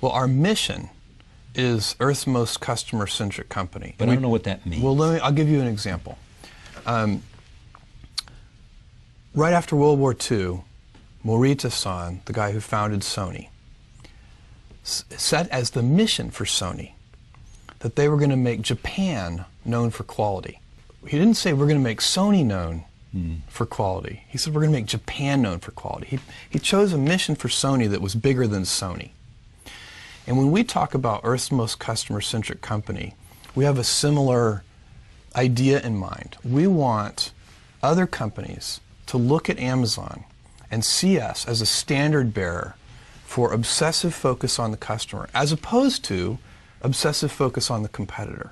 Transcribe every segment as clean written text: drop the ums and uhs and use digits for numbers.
Well, our mission is Earth's most customer-centric company. But I don't know what that means. Well, I'll give you an example. Right after World War II, Morita-san, the guy who founded Sony, set as the mission for Sony that they were going to make Japan known for quality. He didn't say we're going to make Sony known for quality. He said we're going to make Japan known for quality. He chose a mission for Sony that was bigger than Sony. And when we talk about Earth's most customer-centric company, we have a similar idea in mind. We want other companies to look at Amazon and see us as a standard bearer for obsessive focus on the customer, as opposed to obsessive focus on the competitor.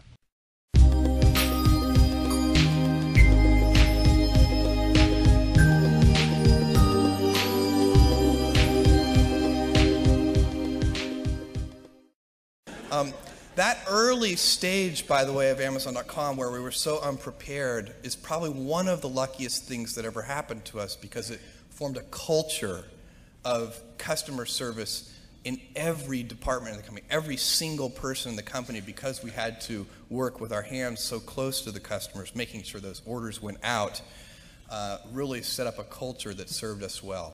That early stage, by the way, of Amazon.com, where we were so unprepared, is probably one of the luckiest things that ever happened to us, because it formed a culture of customer service in every department of the company, every single person in the company, because we had to work with our hands so close to the customers, making sure those orders went out, really set up a culture that served us well.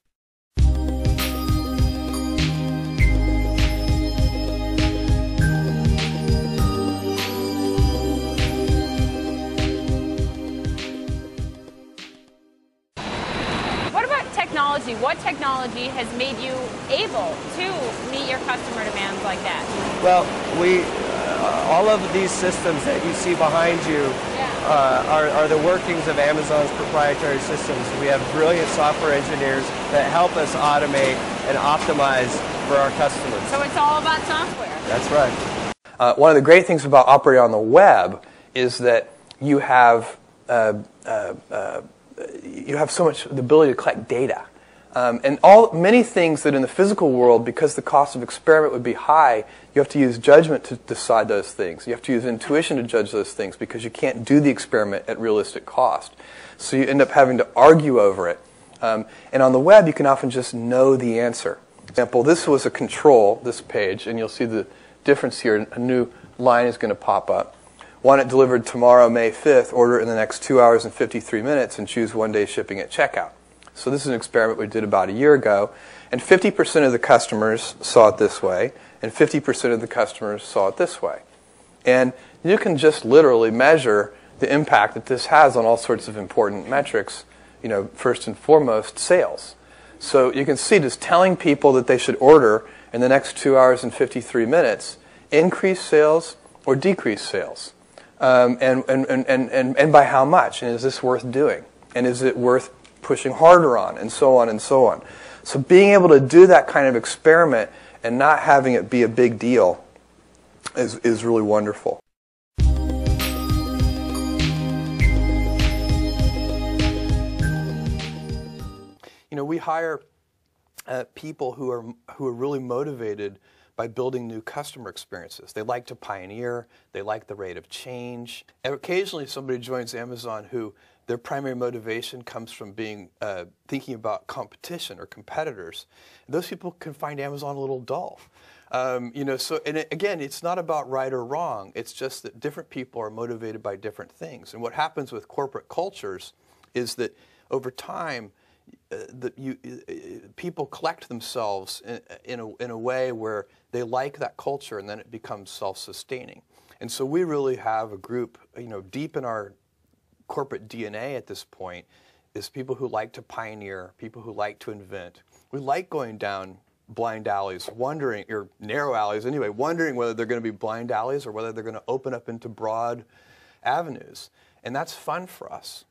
What technology has made you able to meet your customer demands like that? Well, all of these systems that you see behind you are the workings of Amazon's proprietary systems. We have brilliant software engineers that help us automate and optimize for our customers. So it's all about software. That's right. One of the great things about operating on the web is that you have so much the ability to collect data. And many things that in the physical world, because the cost of experiment would be high, you have to use judgment to decide those things. You have to use intuition to judge those things, because you can't do the experiment at realistic cost. So you end up having to argue over it. And on the web, you can often just know the answer. For example, this was a control, this page, and you'll see the difference here. A new line is going to pop up. Want it delivered tomorrow, May 5th, order it in the next 2 hours and 53 minutes, and choose one-day shipping at checkout. So this is an experiment we did about a year ago, and 50% of the customers saw it this way, and 50% of the customers saw it this way. And you can just literally measure the impact that this has on all sorts of important metrics, first and foremost, sales. So you can see just telling people that they should order in the next 2 hours and 53 minutes increase sales or decrease sales. And by how much? And is this worth doing? And is it worth pushing harder on, and so on and so on. So being able to do that kind of experiment and not having it be a big deal is really wonderful. We hire people who are really motivated by building new customer experiences. They like to pioneer. They like the rate of change. And occasionally somebody joins Amazon who their primary motivation comes from thinking about competition or competitors. And those people can find Amazon a little dull. Again, it's not about right or wrong. It's just that different people are motivated by different things. And what happens with corporate cultures is that over time, people collect themselves in a way where they like that culture, and then it becomes self-sustaining. And so we really have a group, deep in our corporate DNA at this point, is people who like to pioneer, people who like to invent. We like going down blind alleys, or narrow alleys anyway, wondering whether they're going to be blind alleys or whether they're going to open up into broad avenues. And that's fun for us.